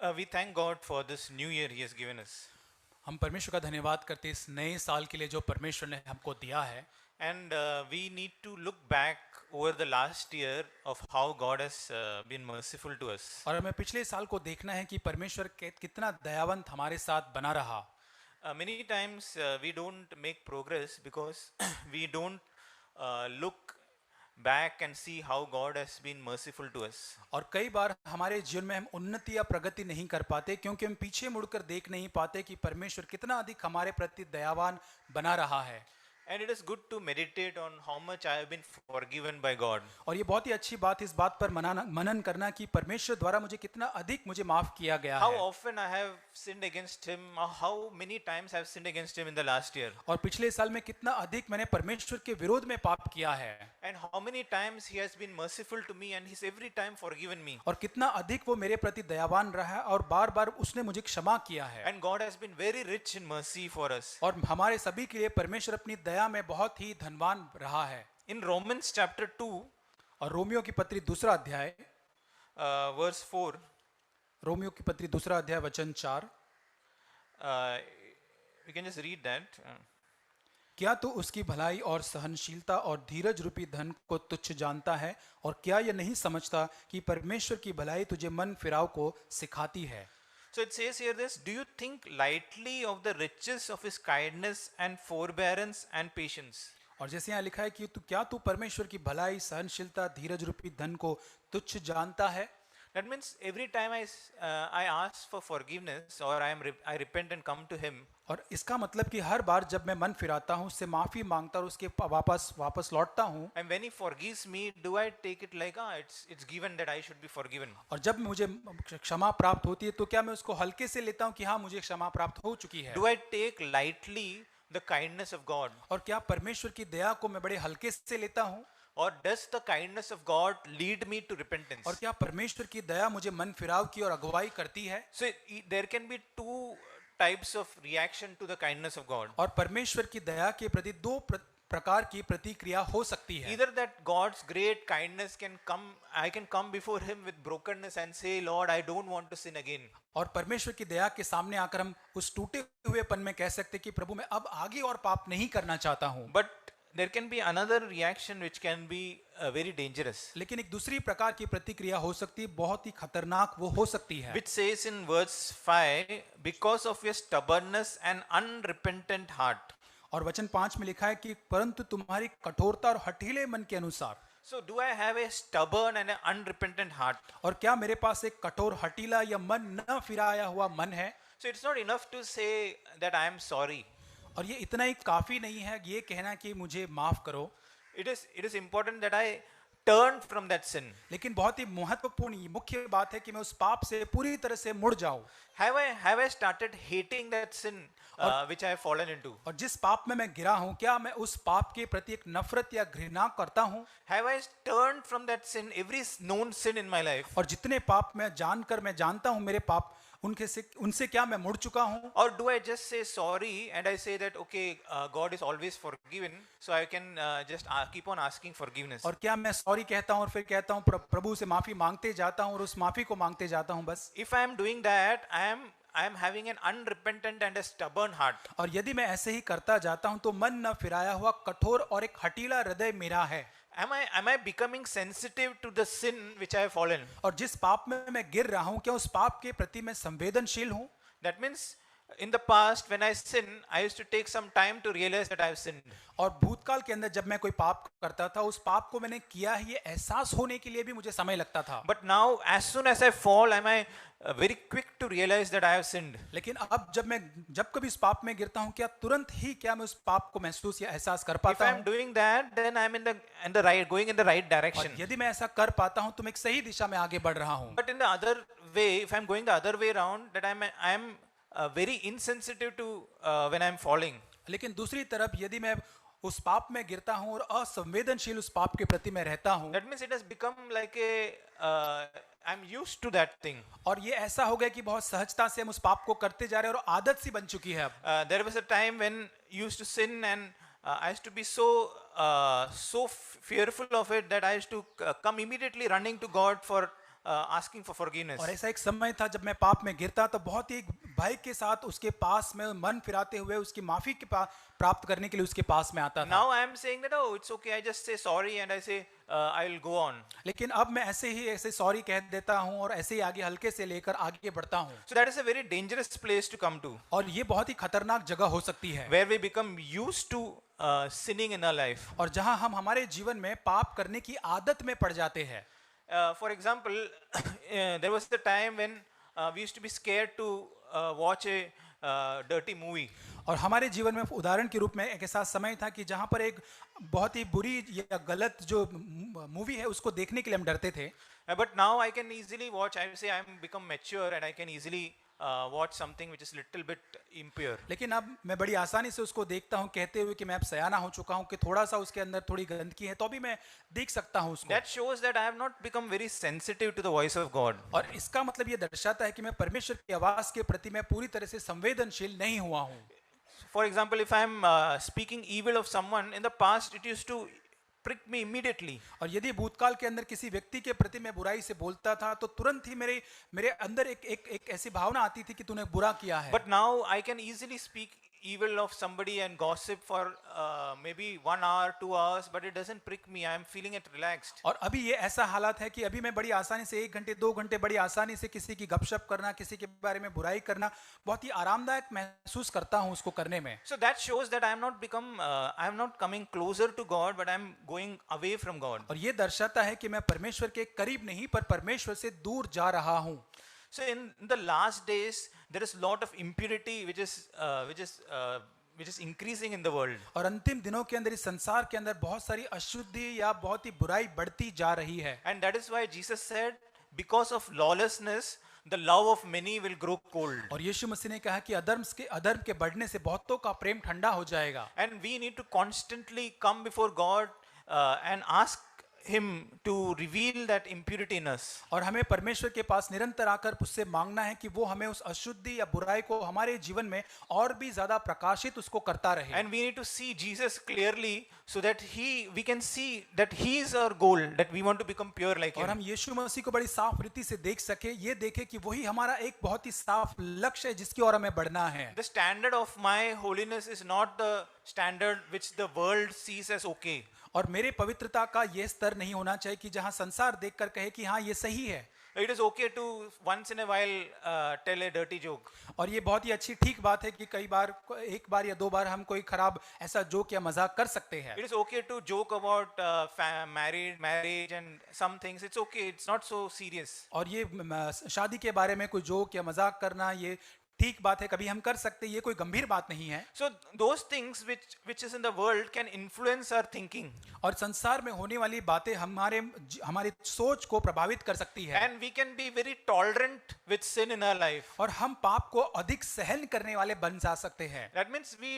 We thank God for this new year He has given us. हम परमेश्वर का धन्यवाद करते हैं इस नए साल के लिए जो परमेश्वर ने हमको दिया है। And we need to look back over the last year of how God has been merciful to us. और हमें पिछले साल को देखना है कि परमेश्वर कितना दयावंत हमारे साथ बना रहा। Many times we don't make progress because we don't look back and see how God has been merciful to us. और कई बार हमारे जीवन में हम उन्नति या प्रगति नहीं कर पाते क्योंकि हम पीछे मुड़कर देख नहीं पाते कि परमेश्वर कितना अधिक हमारे प्रति दयावान बना रहा है। And it is good to meditate on how much I have been forgiven by God. और ये बहुत ही अच्छी बात इस बात पर मनन करना कि परमेश्वर द्वारा मुझे कितना अधिक मुझे माफ किया गया How है। often I have sinned against Him, or how many times I have sinned against Him in the last year. और पिछले साल में कितना अधिक मैंने परमेश्वर के विरोध में पाप किया है। And how many times He has been merciful to me and He's every time forgiven me. और कितना अधिक वो मेरे प्रति दयावान रहा है और बार बार उसने मुझे क्षमा किया है। And God has been very rich in mercy for us. और हमारे सभी के लिए परमेश्वर अपनी दया में बहुत ही धनवान रहा है। In Romans chapter 2, और रोमियो की पत्री दूसरा अध्याय verse 4, रोमियो की पत्री दूसरा अध्याय वचन 4, we can just read that. क्या तू उसकी भलाई और सहनशीलता और धीरज रूपी धन को तुच्छ जानता है और क्या यह नहीं समझता कि परमेश्वर की भलाई तुझे मन फिराव को सिखाती है। So it says here this, do you think lightly of the riches of His kindness and forbearance and patience? और जैसे यहाँ लिखा है कि तू परमेश्वर की भलाई सहनशीलता धीरज रूपी धन को तुच्छ जानता है। That means every time I ask for forgiveness or I repent and come to Him. और इसका मतलब कि हर बार जब मैं मन फिराता हूँ, उससे माफी मांगता और उसके वापस लौटता हूँ, And when He forgives me, do I take it like, it's given that I should be forgiven? और जब मुझे क्षमा प्राप्त होती है तो क्या मैं उसको हल्के से लेता हूँ कि हाँ मुझे क्षमा प्राप्त हो चुकी है। Do I take lightly the kindness of God? और क्या परमेश्वर की दया को मैं बड़े हल्के से लेता हूँ? Or does the kindness of God lead me to repentance? और क्या परमेश्वर की दया मुझे मन फिराव की और अगुवाई करती है? So there can be two types of reaction to the kindness of God. और परमेश्वर की दया के प्रति दो प्रकार की प्रतिक्रिया हो सकती है। Either that God's great kindness I can come before Him with brokenness and say, Lord, I don't want to sin again. और परमेश्वर की दया के सामने आकर हम उस टूटे हुए पन में कह सकते कि प्रभु मैं अब आगे और पाप नहीं करना चाहता हूँ। But there can be another reaction which can be very dangerous. लेकिन एक दूसरी प्रकार की प्रतिक्रिया हो सकती है, बहुत ही खतरनाक वो हो सकती है। Which says in verse 5, because of your stubbornness and unrepentant heart. और वचन 5 में लिखा है कि परंतु तुम्हारी कठोरता और हठीले मन के अनुसार। So do I have a stubborn and an unrepentant heart? और क्या मेरे पास एक कठोर हठीला या मन न फिराया हुआ मन है? So it's not enough to say that I am sorry. और ये इतना ही काफी नहीं है ये कहना कि मुझे माफ करो। It is important that I turn from that sin. लेकिन बहुत ही महत्वपूर्ण मुख्य बात है कि मैं उस पाप से पूरी तरह से मुड़ जाऊं। Have I started hating that sin which I have fallen into? और जिस पाप में मैं गिरा हूं, क्या मैं उस पाप के प्रति एक नफरत या घृणा करता हूं? Have I turned from that sin, every known sin in my life? और जितने पाप मैं जानता हूं मेरे पाप, उनसे क्या मैं मुड़ चुका हूं? Or do I just say sorry and I say that okay, God is always forgiven, so I can just keep on asking forgiveness? और क्या मैं सॉरी कहता हूं और फिर कहता हूं प्रभु से माफी मांगते जाता हूं और उस माफी को मांगते जाता हूं बस? If I am doing that, I am having an unrepentant and a stubborn heart. और यदि मैं ऐसे ही करता जाता हूं तो मन न फिराया हुआ कठोर और एक हठीला हृदय मेरा है। Am I becoming sensitive to the sin which I have fallen? और जिस पाप में मैं गिर रहा हूं क्या उस पाप के प्रति मैं संवेदनशील हूं? That means in the past when I sin, I used to take some time to realize that I have sinned. और भूतकाल के अंदर जब मैं कोई पाप करता था उस पाप को मैंने किया है ये एहसास होने के लिए भी मुझे समय लगता था। But now as soon as I fall, am I very quick to realize that I have sinned? लेकिन अब जब कभी इस पाप में गिरता हूं क्या तुरंत ही क्या मैं उस पाप को महसूस या एहसास कर If पाता I am हूं? doing that, then I am in the right, going in the right direction. और यदि मैं ऐसा कर पाता हूं तो मैं एक सही दिशा में आगे बढ़ रहा हूं। But in the other way, if I am going the other way around, that I am very insensitive to when I am falling. लेकिन दूसरी तरफ यदि मैं उस पाप में गिरता हूं और असंवेदनशील उस पाप के प्रति मैं रहता हूं, That means it has become like I'm used to that thing. और ये ऐसा हो गया कि बहुत सहजता से हम उस पाप को करते जा रहे हैं और आदत सी बन चुकी है अब। There was a time when you used to sin and I used to be so fearful of it that I used to come immediately running to God for asking for forgiveness. और ऐसा एक समय था जब मैं पाप में गिरता तो बहुत ही भय के साथ उसके पास में मन फिराते हुए उसकी माफी के प्राप्त करने के लिए उसके पास में आता था। Now I am saying that, oh, it's okay, I just say sorry and I say, I will go on. लेकिन अब मैं ऐसे सॉरी कह देता हूँ और ऐसे ही आगे हल्के से लेकर आगे बढ़ता हूँ। So that is a very dangerous place to come to, और ये बहुत ही खतरनाक जगह हो सकती है where we become used to sinning in our life. और जहां हम हमारे जीवन में पाप करने की आदत में पड़ जाते हैं। For example, there was the time when we used to be scared to watch a dirty movie. और हमारे जीवन में उदाहरण के रूप में एक ऐसा समय था कि जहां पर एक बहुत ही बुरी या गलत जो मूवी है उसको देखने के लिए हम डरते थे। But now I can easily watch. I say I am become mature and I can easily watch something which is little bit impure. लेकिन अब मैं बड़ी आसानी से उसको देखता हूं कहते हुए कि मैं अब सयाना हो चुका हूं कि थोड़ा सा उसके अंदर थोड़ी गंदगी है तो भी मैं देख सकता हूं उसको। That shows that I have not become very sensitive to the voice of God. और इसका मतलब ये दर्शाता है कि मैं परमेश्वर की आवाज के प्रति मैं पूरी तरह से संवेदनशील नहीं हुआ हूं। For example, if I am speaking evil of someone, in the past it used to prick me immediately. और यदि भूतकाल के अंदर किसी व्यक्ति के प्रति मैं बुराई से बोलता था तो तुरंत ही मेरे अंदर एक ऐसी भावना आती थी कि तूने बुरा किया है। But now I can easily speak evil of somebody and gossip for maybe 1 hour, 2 hours, but it doesn't prick me. I am feeling it relaxed. और अभी ये ऐसा हालात है कि अभी मैं बड़ी आसानी से 1 घंटे 2 घंटे बड़ी आसानी से किसी की गपशप करना, किसी के बारे में बुराई करना बहुत ही आरामदायक महसूस करता हूं उसको करने में। So that shows that I am not coming closer to God, but I am going away from God. और ये दर्शाता है कि मैं परमेश्वर के करीब नहीं पर परमेश्वर से दूर जा रहा हूं। So in the last days, there is a lot of impurity which is increasing in the world. और अंतिम दिनों के अंदर इस संसार के अंदर बहुत सारी अशुद्धि या बहुत ही बुराई बढ़ती जा रही है। And that is why Jesus said, because of lawlessness, the love of many will grow cold. और यीशु मसीह ने कहा कि अधर्म के बढ़ने से बहुतों का प्रेम ठंडा हो जाएगा। And we need to constantly come before God and ask Him to reveal that impurity in us. और हमें परमेश्वर के पास निरंतर आकर उससे मांगना है कि वो हमें उस अशुद्धि या बुराई को हमारे जीवन में और भी ज्यादा प्रकाशित उसको करता रहे। And we need to see Jesus clearly so that we can see that He is our goal, that we want to become pure like और Him. हम यीशु मसीह को बड़ी साफ रीति से देख सके, ये देखे कि वही हमारा एक बहुत ही साफ लक्ष्य है जिसकी ओर हमें बढ़ना है। The standard of my holiness is not the standard which the world sees as okay. और मेरे पवित्रता का ये स्तर नहीं होना चाहिए कि जहां संसार देखकर कहे कि हाँ ये सही है। It is okay to once in a while tell a dirty joke. और ये बहुत ही अच्छी ठीक बात है कि कई बार 1 बार या 2 बार हम कोई खराब ऐसा जोक या मजाक कर सकते हैं। It is okay to joke about marriage and some things. It's okay. It's not so serious. और ये शादी के बारे में कोई जोक या मजाक करना ये ठीक बात है, कभी हम कर सकते हैं, ये कोई गंभीर बात नहीं है। So those things which is in the world can influence our thinking. और संसार में होने वाली बातें हमारी सोच को प्रभावित कर सकती है। And we can be very tolerant with sin in our life. और हम पाप को अधिक सहन करने वाले बन जा सकते हैं। That means we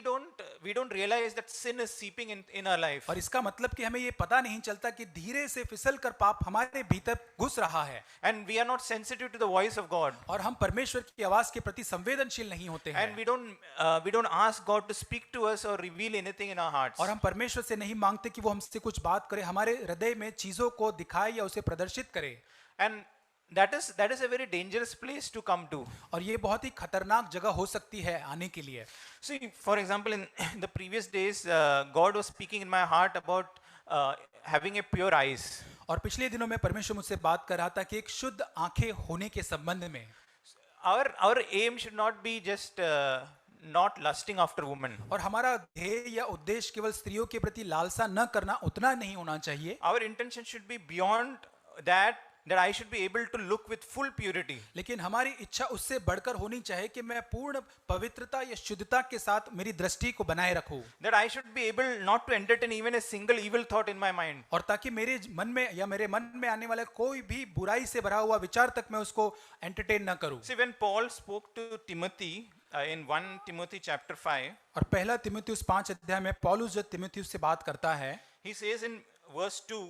don't realize that sin is seeping in our life. और इसका मतलब कि हमें ये पता नहीं चलता कि धीरे से फिसल कर पाप हमारे भीतर घुस रहा है। And we are not sensitive to the voice of God. और हम परमेश्वर की आवाज के प्रति संवेदनशील नहीं होते हैं। And we don't ask God to speak to us or reveal anything in our hearts. और हम परमेश्वर से नहीं मांगते कि वो हमसे कुछ बात करे, हमारे हृदय में चीजों को दिखाए या उसे प्रदर्शित करे। And that is a very dangerous place to come to. और ये बहुत ही खतरनाक जगह हो सकती है आने के लिए। See, for example, in the previous days, God was speaking in my heart about having a pure eyes. और पिछले दिनों में परमेश्वर मुझसे बात कर रहा था कि एक शुद्ध आंखें होने के संबंध में। Our aim should not be just not lusting after women. और हमारा ध्येय या उद्देश्य केवल स्त्रियों के प्रति लालसा न करना उतना नहीं होना चाहिए। Our intention should be beyond that I should be able to look with full purity. लेकिन हमारी इच्छा उससे बढ़कर होनी चाहिए कि मैं पूर्ण पवित्रता या शुद्धता के साथ मेरी दृष्टि को बनाए रखूं। That I should be able not to entertain even a single evil thought in my mind. और ताकि मेरे मन में या मेरे मन में आने वाले कोई भी बुराई से भरा हुआ विचार तक मैं उसको एंटरटेन न करूं। See, when Paul spoke to Timothy in 1 Timothy chapter 5, और पहला तिमुथियुस 5 अध्याय में पौलुस जब तिमुथियुस से बात करता है, he says in verse 2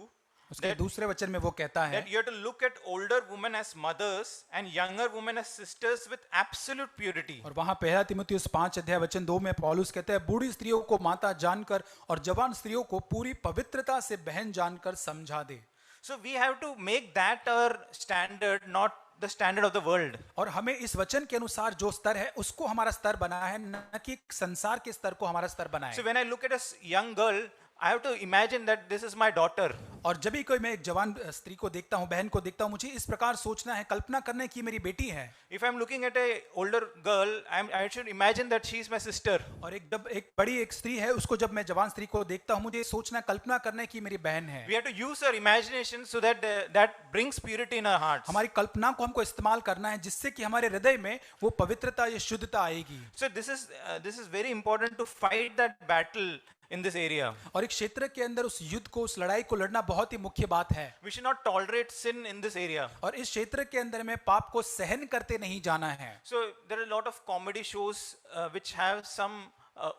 उसके दूसरे वचन में वो कहता है that you have to look at older women as mothers and younger women as sisters with absolute purity. और वहां पहला तिमुथियुस 5 अध्याय वचन 2 में पौलुस कहता है बूढ़ी स्त्रियों को माता जानकर और जवान स्त्रियों को पूरी पवित्रता से बहन जानकर समझा दे। So we have to make that our standard, not the standard of the world. और हमें इस वचन के अनुसार जो स्तर है उसको हमारा स्तर बनाना है, न कि संसार के स्तर को हमारा स्तर बनाए। So when I look at a young girl, I have to imagine that this is my daughter. और जब भी कोई मैं एक जवान स्त्री को देखता हूँ, बहन को देखता हूँ, मुझे इस प्रकार सोचना है, कल्पना करना है कि मेरी बेटी है। If I'm looking at a older girl, I should imagine that she is my sister. और जब एक बड़ी एक स्त्री है, उसको जब मैं जवान स्त्री को देखता हूँ, मुझे सोचना कल्पना करना है कि मेरी बहन है। We have to use our imagination so that that brings purity in our hearts. हमारी कल्पना को हमको इस्तेमाल करना है, जिससे कि हमारे हृदय में वो पवित्रता या शुद्धता आएगी। So this is very important to fight that battle in this area. और एक क्षेत्र के अंदर उस युद्ध को, उस लड़ाई को लड़ना बहुत ही मुख्य बात है। We should not tolerate sin in this area. और इस क्षेत्र के अंदर में पाप को सहन करते नहीं जाना है। So there are a lot of comedy shows which have some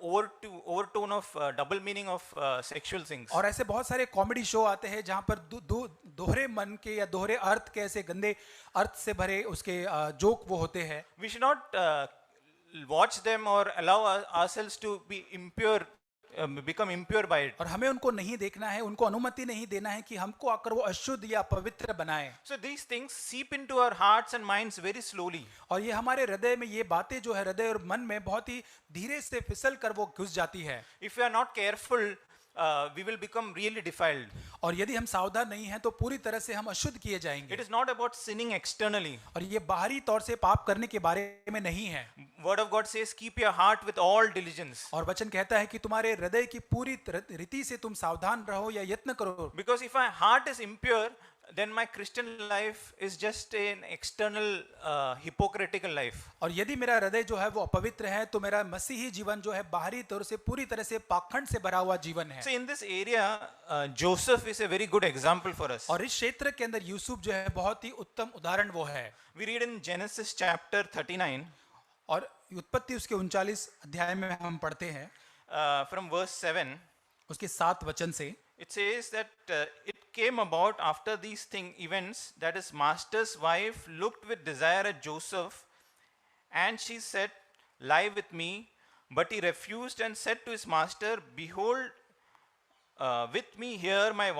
overtone of double meaning of sexual things. और ऐसे बहुत सारे कॉमेडी शो आते हैं जहां पर दोहरे मन के या दोहरे अर्थ के, ऐसे गंदे अर्थ से भरे उसके जोक वो होते हैं। We should not watch them or allow ourselves to be impure, become impure by it. और हमें उनको नहीं देखना है, उनको अनुमति नहीं देना है कि हमको आकर वो अशुद्ध या पवित्र बनाए। So these things seep into our hearts and minds very slowly. और ये हमारे हृदय में, ये बातें जो है हृदय और मन में बहुत ही धीरे से फिसल कर वो घुस जाती है। If we are not careful, we will become really defiled. और यदि हम सावधान नहीं हैं तो पूरी तरह से हम अशुद्ध किए जाएंगे। It is not about sinning externally. और ये बाहरी तौर से पाप करने के बारे में नहीं है। Word of God says, keep your heart with all diligence. और वचन कहता है कि तुम्हारे हृदय की पूरी रीति से तुम सावधान रहो या यत्न करो। Because if my heart is impure, then my Christian life is just an external hypocritical life. और यदि मेरा हृदय जो है वो अपवित्र है तो मेरा मसीही जीवन जो है बाहरी तौर से पूरी तरह से पाखंड से भरा हुआ जीवन है। So in this area, Joseph is a very good example for us. और इस क्षेत्र के अंदर यूसुफ जो है बहुत ही उत्तम उदाहरण वो है। We read in Genesis chapter 39, और उत्पत्ति उसके 39 अध्याय में हम पढ़ते हैं from verse 7. उसके 7 वचन से। It says that it came about after these events that his master's wife looked with desire at Joseph, and she said, "Lie with me." But he refused and said to his master, "Behold, with me here my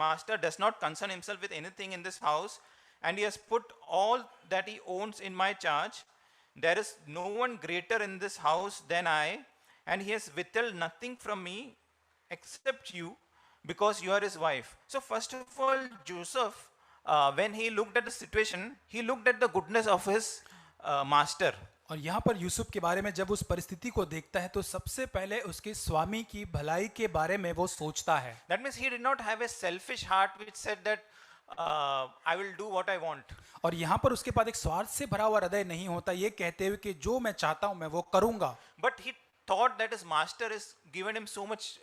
master does not concern himself with anything in this house, and he has put all that he owns in my charge. There is no one greater in this house than I, and he has withheld nothing from me except you, because you are his wife." So first of all, Joseph, when he looked at the situation, he looked at the goodness of his master. और यहाँ पर यूसुफ के बारे में जब उस परिस्थिति को देखता है तो सबसे पहले उसके स्वामी की भलाई के बारे में वो सोचता है। That means he did not have a selfish heart which said that I will do what I want. और यहाँ पर उसके पास एक स्वार्थ से भरा हुआ हृदय नहीं होता, ये कहते हुए कि जो मैं चाहता हूँ मैं वो करूंगा। But he thought that his master has given him so much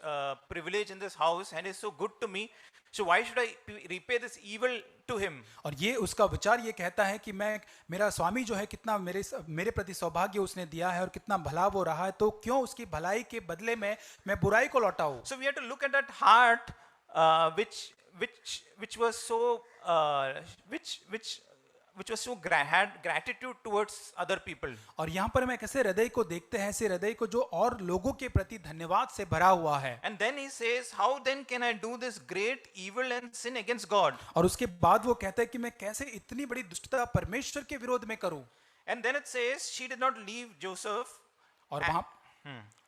privilege in this house and is so good to me, so why should I repay this evil to him? और ये उसका विचार ये कहता है कि मेरा स्वामी जो है कितना मेरे प्रति सौभाग्य उसने दिया है और कितना भला वो रहा है, तो क्यों उसकी भलाई के बदले में मैं बुराई को लौटाऊं। So we have to look at that heart which was so had gratitude towards other people. और यहाँ पर मैं कैसे हृदय को देखते हैं, ऐसे हृदय को जो और लोगों के प्रति धन्यवाद से भरा हुआ है। And then he says, how then can I do this great evil and sin against God? और उसके बाद वो कहता है कि मैं कैसे इतनी बड़ी दुष्टता परमेश्वर के विरोध में करूं। And then it says she did not leave Joseph. और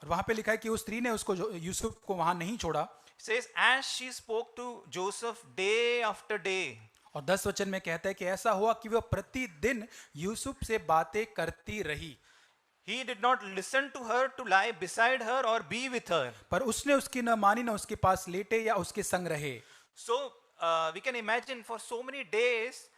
वहां पे लिखा है कि उस स्त्री ने उसको यूसुफ को वहां नहीं छोड़ा। Says as she spoke to Joseph day after day. और 10 वचन में कहता है कि ऐसा हुआ कि वह प्रतिदिन यूसुफ से बातें करती रही। He did not listen to her to lie beside her or be with her. पर उसने उसकी न मानी, न उसके पास लेटे या उसके संग रहे। So we can imagine for so many days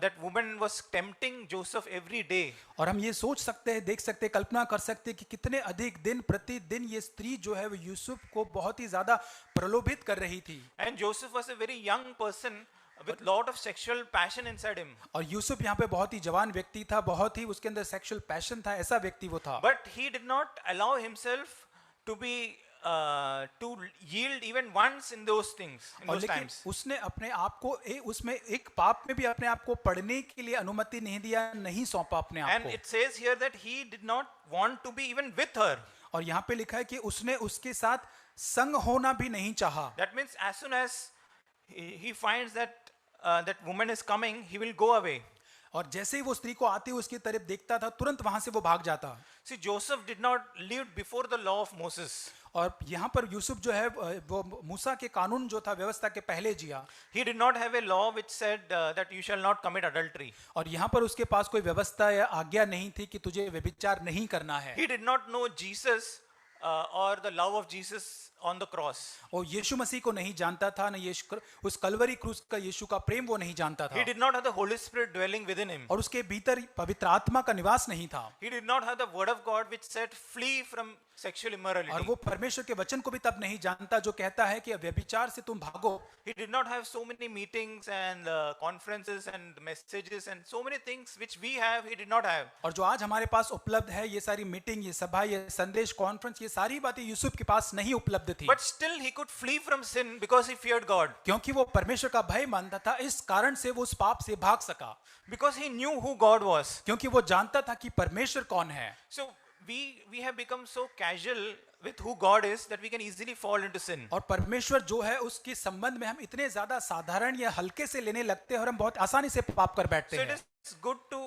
that woman was tempting Joseph every day. और हम ये सोच सकते हैं, देख सकते हैं, कल्पना कर सकते हैं कि कितने अधिक दिन प्रतिदिन ये स्त्री जो है वो यूसुफ को बहुत ही ज्यादा प्रलोभित कर रही थी। And Joseph was a very young person with lot of sexual passion inside him. और यूसुफ यहाँ पे बहुत ही जवान व्यक्ति था, बहुत ही उसके अंदर सेक्सुअल पैशन था, ऐसा व्यक्ति वो था। But he did not allow himself to be to yield even once in those things, in those times. उसने अपने आप को उसमें एक पाप में भी अपने आप को पढ़ने के लिए अनुमति नहीं दिया, नहीं सौंपा अपने आप And को। it says here that he did not want to be even with her. और यहाँ पे लिखा है कि उसने उसके साथ संग होना भी नहीं चाहा। That means as soon as he finds that that woman is coming, he will go away. और जैसे ही वो स्त्री को आती हुई उसकी तरफ देखता था, तुरंत वहां से वो भाग जाता। See, Joseph did not live before the law of Moses. और यहाँ पर यूसुफ जो है वो मूसा के कानून जो था, व्यवस्था के पहले जिया। He did not have a law which said that you shall not commit adultery. और यहाँ पर उसके पास कोई व्यवस्था या आज्ञा नहीं थी कि तुझे व्यभिचार नहीं करना है। He did not know Jesus or the love of Jesus on the cross. वो यीशु मसीह को नहीं जानता था, न उस कलवरी क्रूस का यीशु का प्रेम वो नहीं जानता He था। did not have the Holy Spirit dwelling within him. और उसके भीतर पवित्र आत्मा का निवास नहीं था। He did not have the word of God which said flee from sexual और immorality. वो परमेश्वर के वचन को भी तब नहीं जानता जो कहता है कि व्यभिचार से तुम भागो। He did not have so many meetings and conferences and messages and so many things which we have, he did not have. और जो आज हमारे पास उपलब्ध है, ये सारी मीटिंग, ये सभा, ये संदेश, कॉन्फ्रेंस, ये सारी बातें यूसुफ के पास नहीं उपलब्ध थी। But still he could flee from sin because he feared God. क्योंकि वो परमेश्वर का भय मानता था, इस कारण से वो उस पाप से भाग सका। Because he knew who God was. क्योंकि वो जानता था कि परमेश्वर कौन है। So we have become so casual with who God is that we can easily fall into sin. और परमेश्वर जो है उसके संबंध में हम इतने ज्यादा साधारण या हल्के से लेने लगते हैं और हम बहुत आसानी से पाप कर बैठते So it हैं। is good to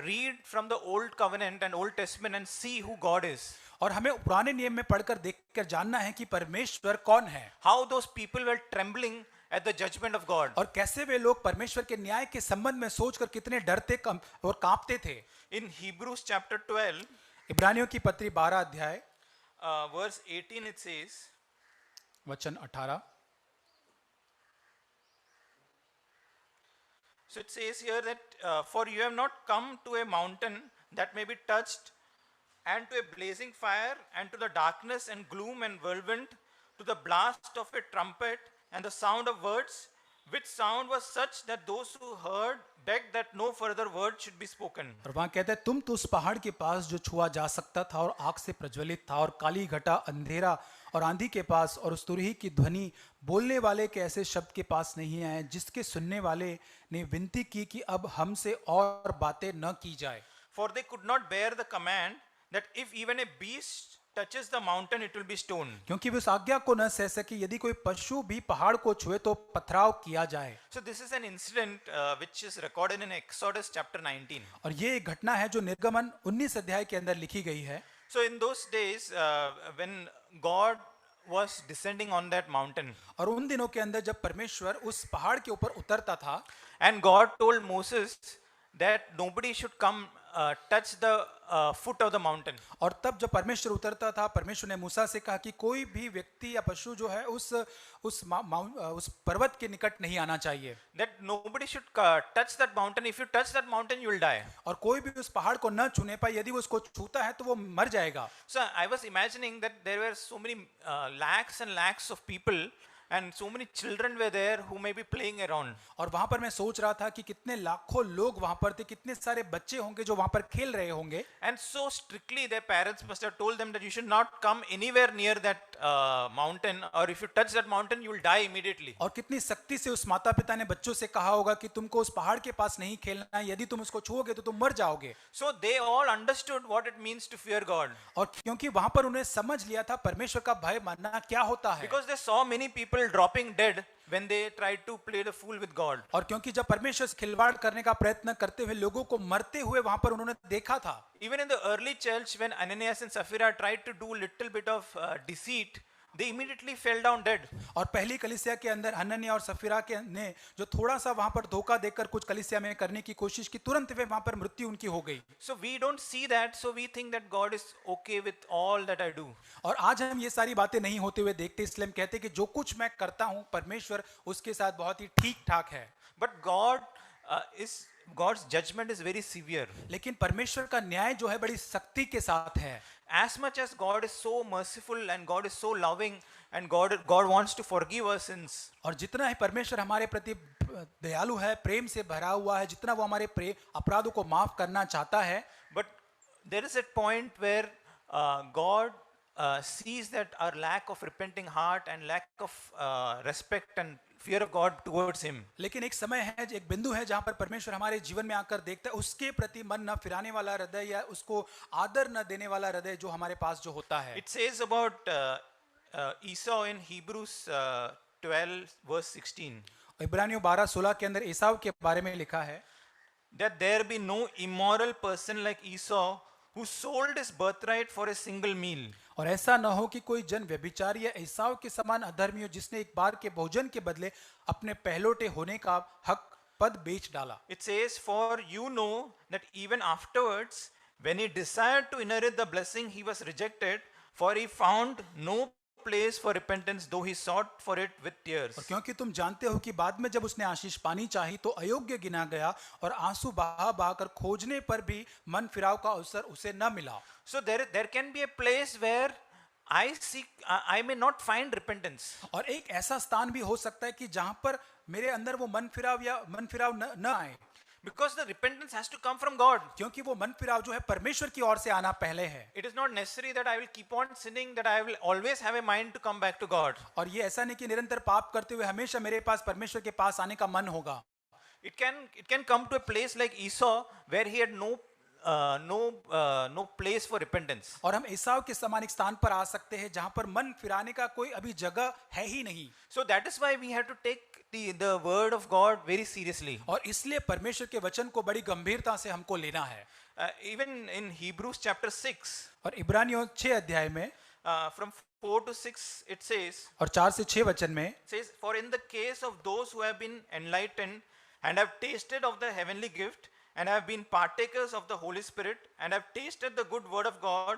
read from the Old Covenant and Old Testament and see who God is. और हमें पुराने नियम में पढ़कर देखकर जानना है कि परमेश्वर कौन है। How those people were trembling at the judgment of God. और कैसे वे लोग परमेश्वर के न्याय के संबंध में सोचकर कितने डरते और कांपते थे। In Hebrews chapter 12, इब्रानियों की पत्री 12 अध्याय verse 18 it says, वचन 18। so it says here that for you have not come to a mountain that may be touched, and to a blazing fire, and to the darkness and gloom and whirlwind, to the blast of a trumpet and the sound of words, which sound was such that those who heard begged that no further word should be spoken. और वहां कहते हैं, तुम तो उस पहाड़ के पास जो छुआ जा सकता था और आग से प्रज्वलित था, और काली घटा, अंधेरा और आंधी के पास, और उस तुरही की ध्वनि बोलने वाले के ऐसे शब्द के पास नहीं आए जिसके सुनने वाले ने विनती की कि अब हमसे और बातें न की जाए। For they could not bear the command that if even a beast touches the mountain, it will be stoned. क्योंकि वे उस आज्ञा को न सह सके, यदि कोई पशु भी पहाड़ को छुए तो पथराव किया जाए। So this is an incident which is recorded in Exodus chapter 19. और ये एक घटना है जो निर्गमन 19 अध्याय के अंदर लिखी गई है। So in those days, when God was descending on that mountain, और उन दिनों के अंदर जब परमेश्वर उस पहाड़ के ऊपर उतरता था, and God told Moses that nobody should come touch the foot of the mountain. और तब जब परमेश्वर उतरता था, परमेश्वर ने मूसा से कहा कि कोई भी व्यक्ति या पशु जो है उस पर्वत के निकट नहीं आना चाहिए। That nobody should touch that mountain. If you touch that mountain, you will die. और कोई भी उस पहाड़ को न छूने पाए, यदि वो उसको छूता है तो वो मर जाएगा। So I was imagining that there were so many lakhs and lakhs of people, and so many children were there who may be playing around. और वहां पर मैं सोच रहा था कि कितने लाखों लोग वहां पर थे, कितने सारे बच्चे होंगे जो वहां पर खेल रहे होंगे। And so strictly their parents must have told them that you should not come anywhere near that mountain, or if you touch that mountain, you will die immediately. और कितनी सख्ती से उस माता पिता ने बच्चों से कहा होगा कि तुमको उस पहाड़ के पास नहीं खेलना है, यदि तुम उसको छुओगे तो तुम मर जाओगे। So they all understood what it means to fear God. और क्योंकि वहां पर उन्हें समझ लिया था परमेश्वर का भय मानना क्या होता है। Because they saw many people dropping dead when they tried to play the fool with God. और क्योंकि जब परमेश्वर से खिलवाड़ करने का प्रयत्न करते हुए लोगों को मरते हुए वहां पर उन्होंने देखा था। Even in the early church, when Ananias and Sapphira tried to do little bit of deceit, they immediately fell down dead. और पहली कलीसिया के अंदर हनन्याह और सफीरा के ने जो थोड़ा सा वहां पर धोखा देकर कुछ कलीसिया में करने की कोशिश की, तुरंत वे वहां पर मृत्यु उनकी हो गई। So we don't see that, so we think that God is okay with all that I do. और आज हम ये सारी बातें नहीं होते हुए देखते, इसलिए हम कहते हैं कि जो कुछ मैं करता हूं परमेश्वर उसके साथ बहुत ही ठीक ठाक है। But God's judgment is very severe. लेकिन परमेश्वर का न्याय जो है बड़ी सख्ती के साथ है। As much as God is so merciful and God is so loving and God wants to forgive our sins, और जितना ही परमेश्वर हमारे प्रति दयालु है, प्रेम से भरा हुआ है, जितना वो हमारे अपराधों को माफ करना चाहता है, but there is a point where God sees that our lack of repenting heart and lack of respect and fear of God towards him. लेकिन एक समय है, एक बिंदु है जहां पर परमेश्वर हमारे जीवन में आकर देखता है, उसके प्रति मन न फिराने वाला हृदय या उसको आदर न देने वाला हृदय जो हमारे पास जो होता है। It says about Esau in Hebrews 12 verse 16 इब्रानियों 12:16 के अंदर एसाव के बारे में लिखा है that there be no immoral person like Esau who sold his birthright for a single meal. और ऐसा न हो कि कोई जन व्यभिचारी या एसाव के समान अधर्मी हो जिसने एक बार के भोजन के बदले अपने पहलोटे होने का हक पद बेच डाला। It says, for you know that even afterwards, when he desired to inherit the blessing, he was rejected, for he found no place for repentance, though he sought for it with tears. और क्योंकि तुम जानते हो कि बाद में जब उसने आशीष पानी चाही तो अयोग्य गिना गया और आंसू बहा बहाकर खोजने पर भी मन फिराव का अवसर उसे न मिला। So there can be a place where I may not find repentance. और एक ऐसा स्थान भी हो सकता है कि जहां पर मेरे अंदर वो मन फिराव न आए, Because the repentance has to come from God. क्योंकि वो मन फिराव जो है परमेश्वर की ओर से आना पहले है। It is not necessary that I will keep on sinning, that I will always have a mind to come back to God. और ये ऐसा नहीं कि निरंतर पाप करते हुए हमेशा मेरे पास परमेश्वर के पास आने का मन होगा। It can come to a place like Esau where he had no place for repentance. और हम एसाव के समान एक स्थान पर आ सकते हैं जहां पर मन फिराने का कोई अभी जगह है ही नहीं। So that is why we have to take the word of God very seriously. और इसलिए परमेश्वर के वचन को बड़ी गंभीरता से हमको लेना है। Even in Hebrews chapter 6, और इब्रानियों 6 अध्याय में from 4 to 6, it says, और 4 से 6 वचन में for in the case of those who have been enlightened and have tasted of the heavenly gift and have been partakers of the Holy Spirit and have tasted the good word of God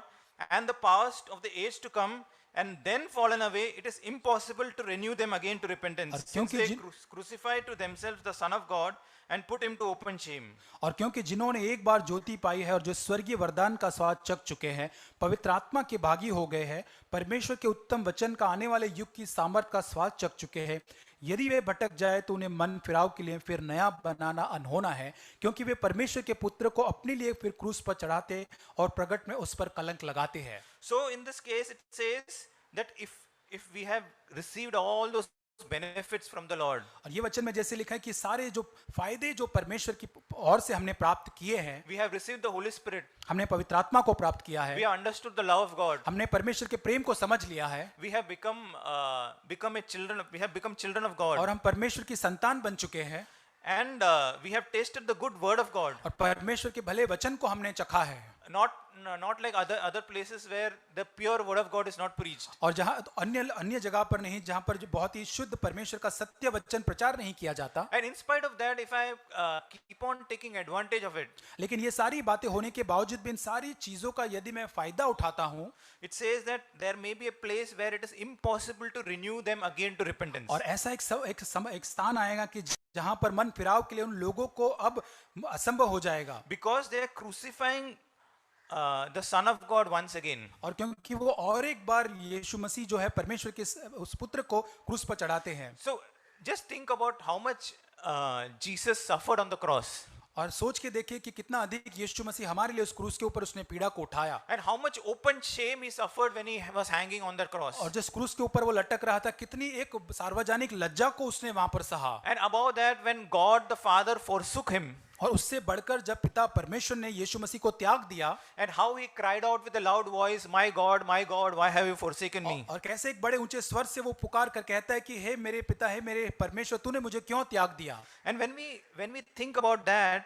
and the powers of the age to come and then fallen away, it is impossible to renew them again to repentance, since they crucified to themselves the Son of God and put him to open shame. और क्योंकि जिन्होंने एक बार ज्योति पाई है और जो स्वर्गीय वरदान का स्वाद चख चुके हैं, पवित्र आत्मा के भागी हो गए हैं, परमेश्वर के उत्तम वचन का आने वाले युग की सामर्थ का स्वाद चख चुके हैं, यदि वे भटक जाए तो उन्हें मन फिराव के लिए फिर नया बनाना अनहोना है, क्योंकि वे परमेश्वर के पुत्र को अपने लिए फिर क्रूस पर चढ़ाते और प्रगट में उस पर कलंक लगाते हैं। So in this case it says that if we have received all those benefits from the Lord, और ये वचन में जैसे लिखा है कि सारे जो फायदे जो परमेश्वर की ओर से हमने प्राप्त किए हैं, we have received the Holy Spirit, हमने पवित्र आत्मा को प्राप्त किया है, we have understood the love of God, हमने परमेश्वर के प्रेम को समझ लिया है, we have become children of God, और हम परमेश्वर की संतान बन चुके हैं, and we have tasted the good word of God. और परमेश्वर के भले वचन को हमने चखा है। Not like other places where the pure word of God is not preached. और जहां अन्य जगह पर नहीं, जहां पर जो बहुत ही शुद्ध परमेश्वर का सत्य वचन प्रचार नहीं किया जाता। And in spite of that, if I keep on taking advantage of it, लेकिन ये सारी बातें होने के बावजूद भी इन सारी चीजों का यदि मैं फायदा उठाता हूं, it says that there may be a place where it is impossible to renew them again to repentance. और ऐसा एक स्थान आएगा कि जहां पर मन फिराव के लिए उन लोगों को अब असंभव हो जाएगा, because they are crucifying the Son of God once again. और क्योंकि वो और एक बार यीशु मसीह जो है परमेश्वर के उस पुत्र को क्रूस पर चढ़ाते हैं। So just think about how much Jesus suffered on the cross. और सोच के देखिए कि कितना अधिक यीशु मसीह हमारे लिए उस क्रूस के ऊपर उसने पीड़ा को उठाया, And how much open shame he suffered when he was hanging on that cross. और जिस क्रूस के ऊपर वो लटक रहा था कितनी एक सार्वजनिक लज्जा को उसने वहां पर सहा। And above that, when God the Father forsook him, और उससे बढ़कर जब पिता परमेश्वर ने यीशु मसीह को त्याग दिया, and how he cried out with a loud voice, my God, why have you forsaken me? और कैसे एक बड़े ऊंचे स्वर से वो पुकार कर कहता है कि हे मेरे पिता, हे मेरे परमेश्वर, तूने मुझे क्यों त्याग दिया। And when we think about that,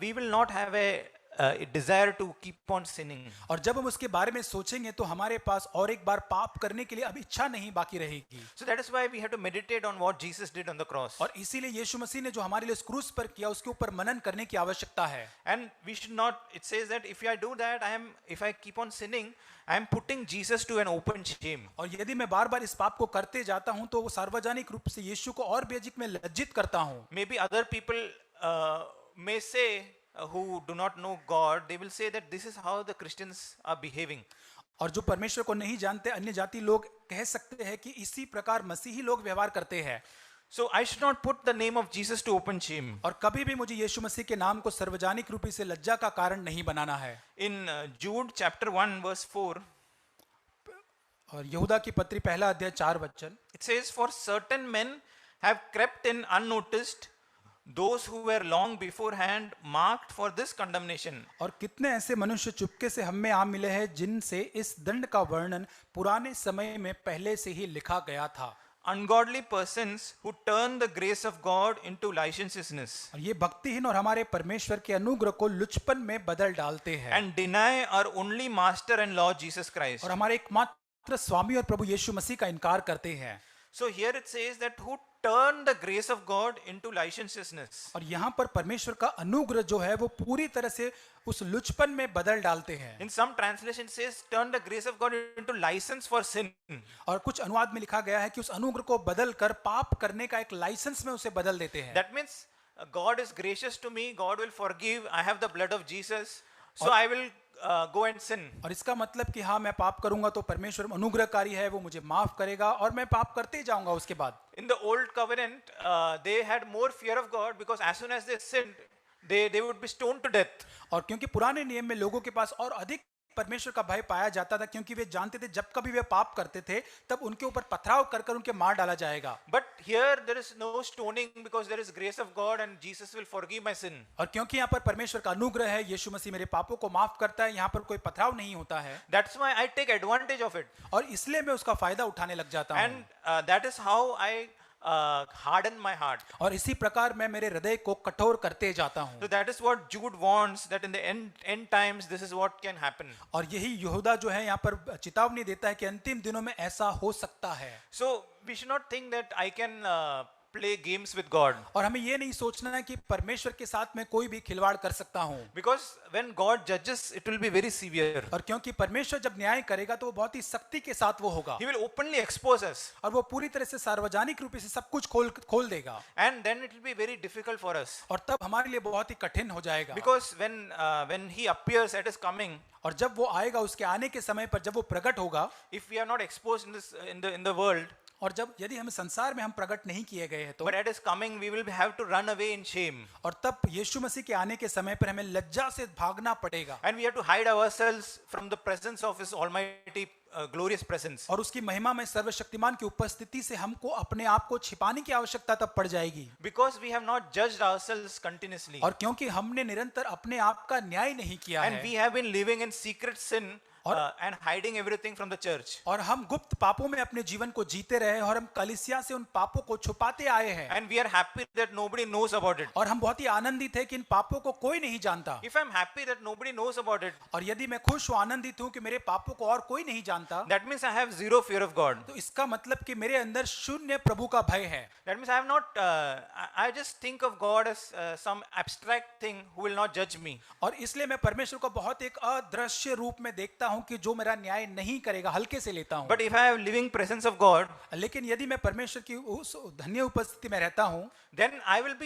we will not have a desire to keep on sinning. और जब हम उसके बारे में सोचेंगे तो हमारे पास और एक बार पाप करने के लिए अब इच्छा नहीं बाकी रहेगी। So that is why we have to meditate on what Jesus did on the cross. और इसीलिए यीशु मसीह ने जो हमारे लिए उस क्रूस पर किया उसके ऊपर मनन करने की आवश्यकता है। And we should not, it says that if I do that, if I keep on sinning, I am putting Jesus to an open shame. और यदि मैं बार बार इस पाप को करते जाता हूं तो वो सार्वजनिक रूप से यीशु को और भी अधिक मैं लज्जित करता हूं। Maybe other people may say, who do not know God, they will say that this is how the Christians are behaving. और जो परमेश्वर को नहीं जानते अन्य जाति लोग कह सकते हैं कि इसी प्रकार मसीही लोग व्यवहार करते हैं। So I should not put the name of Jesus to open shame. और कभी भी मुझे यीशु मसीह के नाम को सार्वजनिक रूप से लज्जा का कारण नहीं बनाना है। In Jude chapter 1 verse 4, और यहूदा की पत्री पहला अध्याय 4 वचन, it says, for certain men have crept in unnoticed, those who were long beforehand marked for this condemnation. और कितने ऐसे मनुष्य चुपके से हम में आ मिले हैं जिनसे इस दंड का वर्णन पुराने समय में पहले से ही लिखा गया था। Ungodly persons who turn the grace of God into licentiousness और ये भक्तिहीन और हमारे परमेश्वर के अनुग्रह को लुचपन में बदल डालते हैं and deny our only Master and Lord Jesus Christ. और हमारे एकमात्र स्वामी और प्रभु यीशु मसीह का इनकार करते हैं। So here it says that who turn the grace of God into licentiousness. और यहाँ पर परमेश्वर का अनुग्रह जो है वो पूरी तरह से उस लुचपन में बदल डालते हैं। In some translation it says turn the grace of God into license for sin. और कुछ अनुवाद में लिखा गया है कि उस अनुग्रह को बदल कर पाप करने का एक लाइसेंस में उसे बदल देते हैं। That means God is gracious to me, God will forgive, I have the blood of Jesus, so I will go and sin. और इसका मतलब कि हाँ मैं पाप करूंगा तो परमेश्वर अनुग्रहकारी है, वो मुझे माफ करेगा और मैं पाप करते ही जाऊंगा उसके बाद। In the old covenant, they had more fear of God because as soon as they sinned, they would be stoned to death. और क्योंकि पुराने नियम में लोगों के पास और अधिक परमेश्वर का भय पाया जाता था क्योंकि वे जानते थे जब कभी वे पाप करते थे तब उनके ऊपर पथराव कर कर उनके मार डाला जाएगा। But here there is no stoning because there is grace of God and Jesus will forgive my sin. और क्योंकि यहाँ पर परमेश्वर का अनुग्रह है, यीशु मसीह मेरे पापों को माफ करता है, यहाँ पर कोई पथराव नहीं होता है। That's why I take advantage of it. और इसलिए मैं उसका फायदा उठाने लग जाता हूँ। And that is how I harden my heart. और इसी प्रकार मैं मेरे हृदय को कठोर करते जाता हूँ। So that is what Jude wants, that in the end times this is what can happen. और यही यहूदा जो है यहाँ पर चेतावनी देता है कि अंतिम दिनों में ऐसा हो सकता है। So we should not think that I can play games with God. और हमें ये नहीं सोचना है कि परमेश्वर के साथ मैं कोई भी खिलवाड़ कर सकता हूँ। Because when God judges, it will be very severe. और क्योंकि परमेश्वर जब न्याय करेगा तो वो बहुत ही सख्ती के साथ वो होगा। He will openly expose us. और वो पूरी तरह से सार्वजनिक रूप से सब कुछ खोल देगा। And then it will be very difficult for us. और तब हमारे लिए बहुत ही कठिन हो जाएगा। Because when he appears at his coming, और जब वो आएगा उसके आने के समय पर जब वो प्रकट होगा, if we are not exposed in the world, और जब यदि हम संसार में हम प्रकट नहीं किए गए हैं तो, but at his coming we will have to run away in shame. और तब यीशु मसीह के आने के समय पर हमें लज्जा से भागना पड़ेगा। And we have to hide ourselves from the presence of his almighty glorious presence. और उसकी महिमा में सर्वशक्तिमान की उपस्थिति से हमको अपने आप को छिपाने की आवश्यकता तब पड़ जाएगी। Because we have not judged ourselves continuously. और क्योंकि हमने निरंतर अपने आप का न्याय नहीं किया And है, we have been living in secret sin and hiding everything from the church. और हम गुप्त पापों में अपने जीवन को जीते रहे और हम कलीसिया से उन पापों को छुपाते आए हैं। And we are happy that nobody knows about it. और हम बहुत ही आनंदित हैं कि इन पापों को कोई नहीं जानता। If I'm happy that nobody knows about it, और यदि मैं खुश हूँ, आनंदित हूँ कि मेरे पापों को और कोई नहीं जानता, that means I have zero fear of God. तो इसका मतलब कि मेरे अंदर शून्य प्रभु का भय है। That means I have not, I just think of God as some abstract thing who will not judge me. और इसलिए मैं परमेश्वर को बहुत एक अदृश्य रूप में देखता हूँ कि जो मेरा न्याय नहीं करेगा, हल्के से लेता हूँ। But if I have living presence of God, लेकिन यदि मैं परमेश्वर की उस धन्य उपस्थिति में रहता हूँ, then I will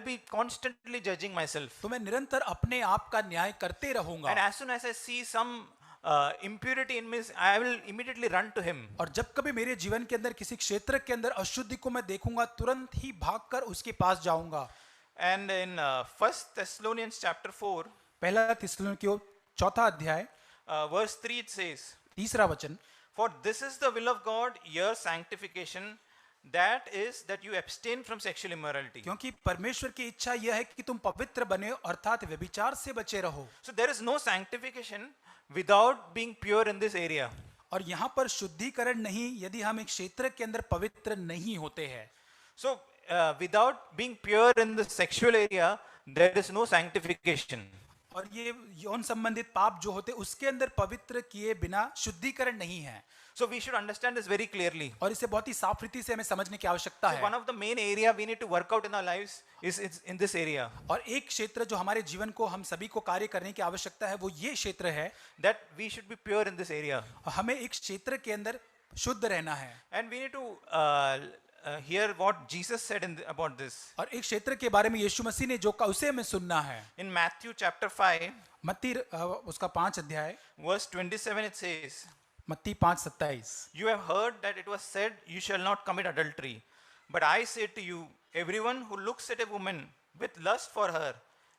be constantly judging myself. तो मैं निरंतर अपने आप का न्याय करते रहूंगा। And as soon as I see some impurity in me, I will immediately run to him. और जब कभी मेरे जीवन के अंदर किसी क्षेत्र के अंदर अशुद्धि को मैं देखूंगा, तुरंत ही भागकर उसके पास जाऊंगा। And in 1 Thessalonians chapter 4, पहला थिस्सलुनीकियों चौथा अध्याय verse 3 it says, तीसरा वचन, For this is the will of God, your sanctification, that is that you abstain from sexual immorality. क्योंकि परमेश्वर की इच्छा यह है कि तुम पवित्र बने अर्थात व्यभिचार से बचे रहो। So there is no sanctification without being pure in this area. और यहाँ पर शुद्धिकरण नहीं यदि हम एक क्षेत्र के अंदर पवित्र नहीं होते हैं। So without being pure in the sexual area, there is no sanctification. और ये यौन संबंधित पाप जो होते उसके अंदर पवित्र किए बिना शुद्धिकरण नहीं है। So we should understand this very clearly. और इसे बहुत ही साफ रीति से हमें समझने की आवश्यकता So है। one of the main area we need to work out in our lives is in this area. और एक क्षेत्र जो हमारे जीवन को हम सभी को कार्य करने की आवश्यकता है वो ये क्षेत्र है, That we should be pure in this area. हमें एक क्षेत्र के अंदर शुद्ध रहना है। And we need to hear what Jesus said about this. और एक क्षेत्र के बारे में यीशु मसीह ने जो कहा उसे हमें सुनना है। In Matthew chapter 5, मत्ती उसका 5 अध्याय verse 27 it says, मत्ती 5:27, You have heard that it was said, you shall not commit adultery. But I say to you, everyone who looks at a woman with lust for her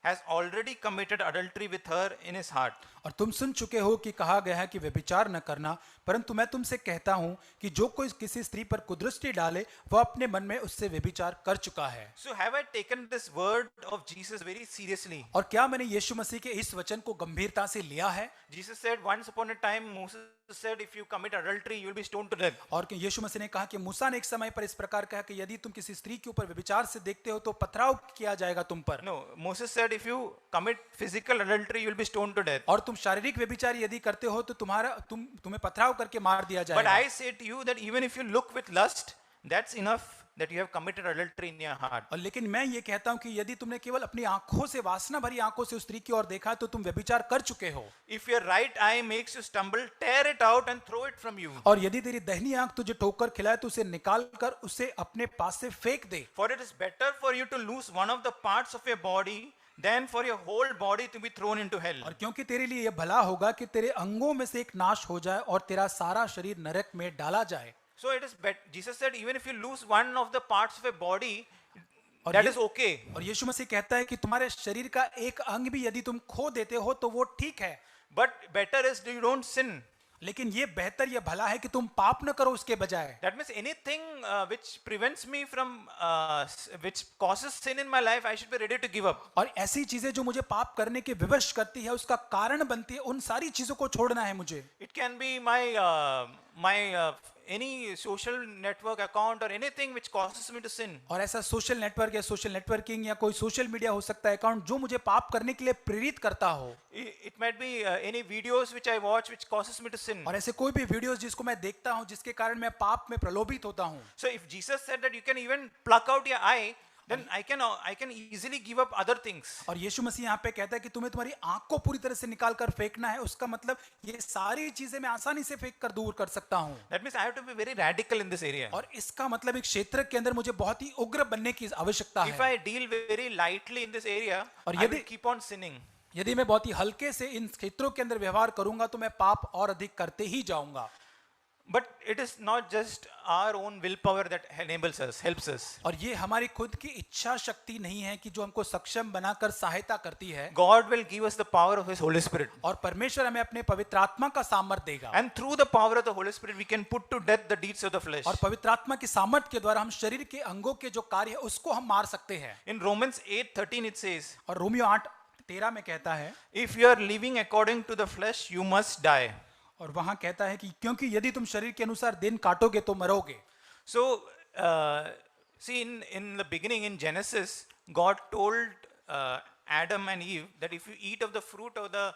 has already committed adultery with her in his heart. और तुम सुन चुके हो कि कहा गया है कि व्यभिचार न करना, परंतु मैं तुमसे कहता हूं कि जो कोई किसी स्त्री पर कुदृष्टि डाले वह अपने मन में उससे व्यभिचार कर चुका है। So have I taken this word of Jesus very seriously? और क्या मैंने यीशु मसीह के इस वचन को गंभीरता से लिया है? Jesus said once upon a time, Moses said, if you commit adultery, you will be stoned to death. और कि यीशु मसीह ने कहा कि मूसा ने एक समय पर इस प्रकार कहा कि यदि तुम किसी स्त्री के ऊपर व्यभिचार से देखते हो तो पथराव किया जाएगा तुम पर। No, Moses said, if you commit physical adultery, you will be stoned to death. और तुम शारीरिक व्यभिचार यदि करते हो तो तुम्हें पथराव करके मार दिया But जाएगा। I say to you that even if you look with lust, that's enough that you have committed adultery in your heart. और लेकिन मैं ये कहता हूं कि यदि तुमने केवल अपनी आंखों से, वासना भरी आंखों से उस स्त्री की ओर देखा तो तुम व्यभिचार कर चुके हो। If your right eye makes you stumble, tear it out and throw it from you. और यदि तेरी दाहिनी आंख तुझे ठोकर खिलाए तो उसे निकाल कर उसे अपने पास से फेंक दे। For it is better for you to lose one of the parts of your body than for your whole body to be thrown into hell. और क्योंकि तेरे लिए यह भला होगा कि तेरे अंगों में से एक नाश हो जाए और तेरा सारा शरीर नरक में डाला जाए। So it is better. Jesus said, even if you lose one of the parts of a body, और that ये- is okay. और यीशु मसीह कहता है कि तुम्हारे शरीर का एक अंग भी यदि तुम खो देते हो तो वो ठीक है, But better is you don't sin. लेकिन ये बेहतर, ये भला है कि तुम पाप न करो उसके बजाय। That means anything which prevents me from, which causes sin in my life, I should be ready to give up. और ऐसी चीजें जो मुझे पाप करने के विवश करती है, उसका कारण बनती है, उन सारी चीजों को छोड़ना है मुझे। It can be my any social network account or anything which causes me to sin. और ऐसा सोशल नेटवर्क या सोशल नेटवर्किंग या कोई सोशल मीडिया हो सकता है अकाउंट जो मुझे पाप करने के लिए प्रेरित करता हो। It might be any videos which I watch which causes me to sin. और ऐसे कोई भी वीडियोस जिसको मैं देखता हूं जिसके कारण मैं पाप में प्रलोभित होता हूं। So if Jesus said that you can even pluck out your eye, then I can easily give up other things. और यीशु मसीह यहाँ पे कहता है कि तुम्हें तुम्हारी आंख को पूरी तरह से निकाल कर फेंकना है, उसका मतलब ये सारी चीजें मैं आसानी से फेंक कर दूर कर सकता हूं। That means I have to be very radical in this area. और इसका मतलब एक क्षेत्र के अंदर मुझे बहुत ही उग्र बनने की आवश्यकता If है। I deal very lightly in this area, और I will यदि- keep on sinning. यदि मैं बहुत ही हल्के से इन क्षेत्रों के अंदर व्यवहार करूंगा तो मैं पाप और अधिक करते ही जाऊंगा। But it is not just our own willpower that enables us, helps us. और ये हमारी खुद की इच्छा शक्ति नहीं है कि जो हमको सक्षम बनाकर सहायता करती है, God will give us the power of His Holy Spirit. और परमेश्वर हमें अपने पवित्र आत्मा का सामर्थ्य देगा। And through the power of the Holy Spirit, we can put to death the deeds of the flesh. और पवित्र आत्मा की सामर्थ्य के द्वारा हम शरीर के अंगों के जो कार्य है उसको हम मार सकते हैं। In Romans 8:13 it says, और रोमियो 8:13 में कहता है, if you are living according to the flesh, you must die. और वहां कहता है कि क्योंकि यदि तुम शरीर के अनुसार दिन काटोगे तो मरोगे। So, see, in the beginning, in Genesis, God told Adam and Eve that if you eat of the fruit of the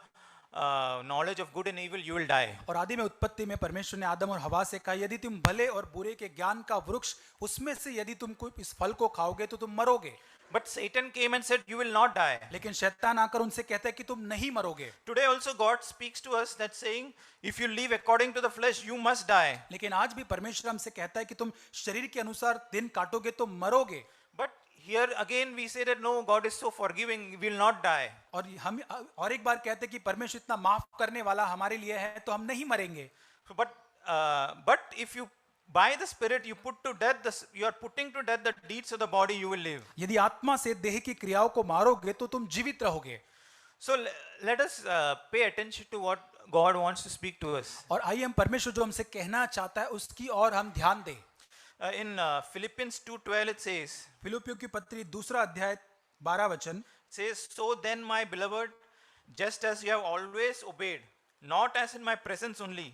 knowledge of good and evil, you will die. और आदि में उत्पत्ति में परमेश्वर ने आदम और हवा से कहा यदि तुम भले और बुरे के ज्ञान का वृक्ष उसमें से यदि तुम कोई इस फल को खाओगे तो तुम मरोगे। But Satan came and said, you will not die. लेकिन शैतान आकर उनसे कहता है कि तुम नहीं मरोगे। Today also God speaks to us that saying, if you live according to the flesh, you must die. लेकिन आज भी परमेश्वर हमसे कहता है कि तुम शरीर के अनुसार दिन काटोगे तो मरोगे। But here again we say that no, God is so forgiving, we will not die. और हम और एक बार कहते हैं कि परमेश्वर इतना माफ करने वाला हमारे लिए है तो हम नहीं मरेंगे। But if you by the Spirit you put to death, you are putting to death the deeds of the body, you will live. यदि आत्मा से देह की क्रियाओं को मारोगे तो तुम जीवित रहोगे। So let us pay attention to what God wants to speak to us. और आइए हम परमेश्वर जो हमसे कहना चाहता है उसकी और हम ध्यान दें। In Philippians 2:12 it says, फिलिप्पियों की पत्री 2 अध्याय 12 वचन, says, so then my beloved, just as you have always obeyed, not as in my presence only,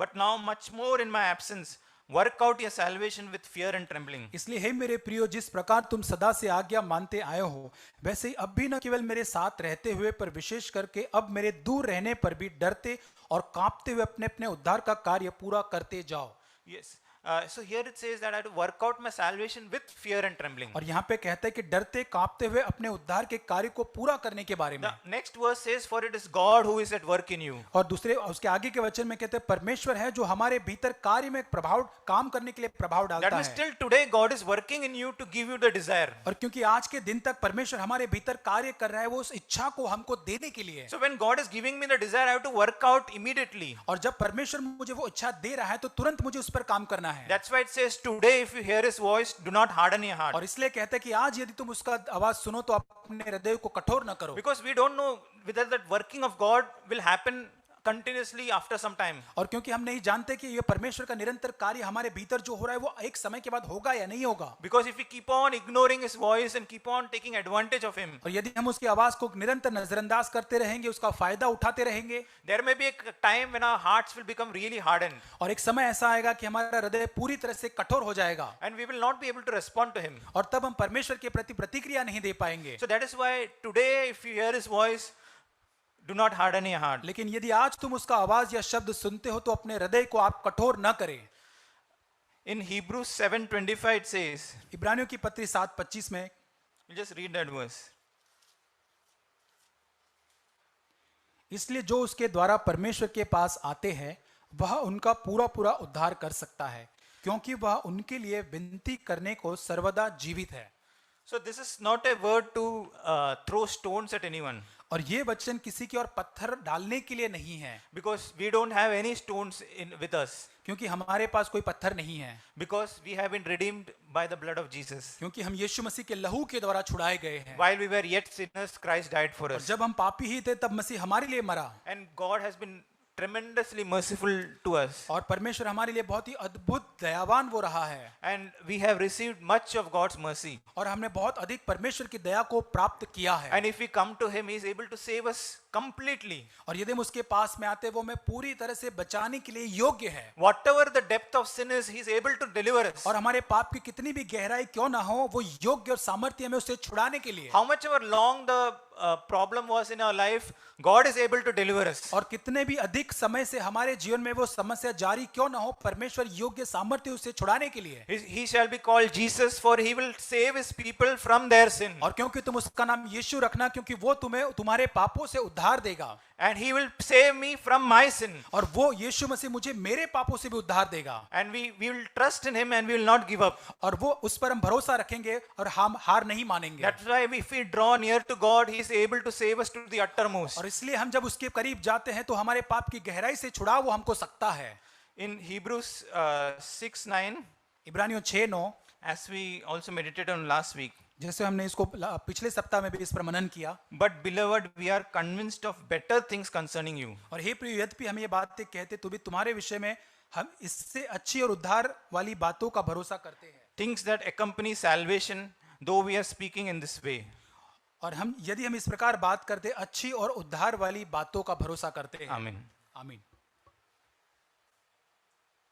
but now much more in my absence, work out your salvation with fear and trembling. इसलिए हे मेरे प्रियो जिस प्रकार तुम सदा से आज्ञा मानते आए हो वैसे ही अब भी न केवल मेरे साथ रहते हुए पर विशेष करके अब मेरे दूर रहने पर भी डरते और कांपते हुए अपने अपने उद्धार का कार्य पूरा करते जाओ। Yes. So here it says that I have to work out my salvation with fear and trembling. और यहाँ पे कहता है कि डरते कांपते हुए अपने उद्धार के कार्य को पूरा करने के बारे में। The next verse says, for it is God who is at work in you. और दूसरे उसके आगे के वचन में कहते हैं परमेश्वर है जो हमारे भीतर कार्य में प्रभाव काम करने के लिए प्रभाव That डालता means है। still today God is working in you to give you the desire. और क्योंकि आज के दिन तक परमेश्वर हमारे भीतर कार्य कर रहा है वो उस इच्छा को हमको देने के लिए। So when God is giving me the desire, I have to work out immediately. और जब परमेश्वर मुझे वो इच्छा दे रहा है तो तुरंत मुझे उस पर काम करना है। That's why it says, today if you hear his voice, do not harden your heart. और इसलिए कहते हैं कि आज यदि तुम उसका आवाज सुनो तो अपने हृदय को कठोर न करो, Because we don't know whether that working of God will happen continuously after some time. और क्योंकि हम नहीं जानते कि ये परमेश्वर का निरंतर कार्य हमारे भीतर जो हो रहा है वो एक समय के बाद होगा या नहीं होगा। Because if we keep on ignoring his voice and keep on taking advantage of him, और यदि हम उसकी आवाज को निरंतर नजरअंदाज करते रहेंगे, उसका फायदा उठाते रहेंगे, there may be a time when our hearts will become really hardened और एक समय ऐसा आएगा कि हमारा हृदय पूरी तरह से कठोर हो जाएगा, and we will not be able to respond to him. और तब हम परमेश्वर के प्रति प्रतिक्रिया नहीं दे पाएंगे। So that is why today if you hear his voice, do not harden your heart. लेकिन यदि आज तुम उसका आवाज या शब्द सुनते हो तो अपने हृदय को आप कठोर न करें। In Hebrews 7:25 it says, इब्रानियों की पत्री 7:25 में, we'll just read that verse. इसलिए जो उसके द्वारा परमेश्वर के पास आते हैं वह उनका पूरा पूरा उद्धार कर सकता है, क्योंकि वह उनके लिए विनती करने को सर्वदा जीवित है। So this is not a word to throw stones at anyone, और ये वचन किसी की और पत्थर डालने के लिए नहीं है, because we don't have any stones with us, क्योंकि हमारे पास कोई पत्थर नहीं है, because we have been redeemed by the blood of Jesus. क्योंकि हम यीशु मसीह के लहू के द्वारा छुड़ाए गए हैं। While we were yet sinners, Christ died for और us. जब हम पापी ही थे तब मसीह हमारे लिए मरा, And God has been tremendously merciful to us. और परमेश्वर हमारे लिए बहुत ही अद्भुत दयावान वो रहा है, And we have received much of God's mercy. और हमने बहुत अधिक परमेश्वर की दया को प्राप्त किया है। And if we come to Him, He is able to save us completely. और यदि हम उसके पास में आते वो हमें पूरी तरह से बचाने के लिए योग्य है, Whatever the depth of sin is, He is able to deliver us. और हमारे पाप की कितनी भी गहराई क्यों ना हो वो योग्य और सामर्थ्य हमें उससे छुड़ाने के लिए। How much ever long the problem was in our life, God is able to deliver us. और कितने भी अधिक समय से हमारे जीवन में वो समस्या जारी क्यों ना हो, परमेश्वर योग्य सामर्थ्य उसे छुड़ाने के लिए। He shall be called Jesus, for He will save His people from their sin. और क्योंकि तुम उसका नाम यीशु रखना, क्योंकि वो तुम्हें तुम्हारे पापों से उद्धार देगा, And He will save me from my sin. और वो यीशु मसीह मुझे मेरे पापों से भी उद्धार देगा। And we will trust in Him and we will not give up. और वो उस पर हम भरोसा रखेंगे और हम हार नहीं मानेंगे। That's why if we draw near to God, He is able to save us to the uttermost. और इसलिए हम जब उसके करीब जाते हैं तो हमारे पाप की गहराई से छुड़ा वो हमको सकता है। In Hebrews 6:9, इब्रानियों 6:9, as we also meditated on last week, जैसे हमने इसको पिछले सप्ताह में भी इस पर मनन किया। but beloved, we are convinced of better things concerning you. और हे प्रिय, यद्यपि हम ये बातें कहते तो भी तुम्हारे विषय में हम इससे अच्छी और उद्धार वाली बातों का भरोसा करते हैं। Things that accompany salvation, though we are speaking in this way. और हम यदि हम इस प्रकार बात करते अच्छी और उद्धार वाली बातों का भरोसा करते हैं। Amen. आमीन।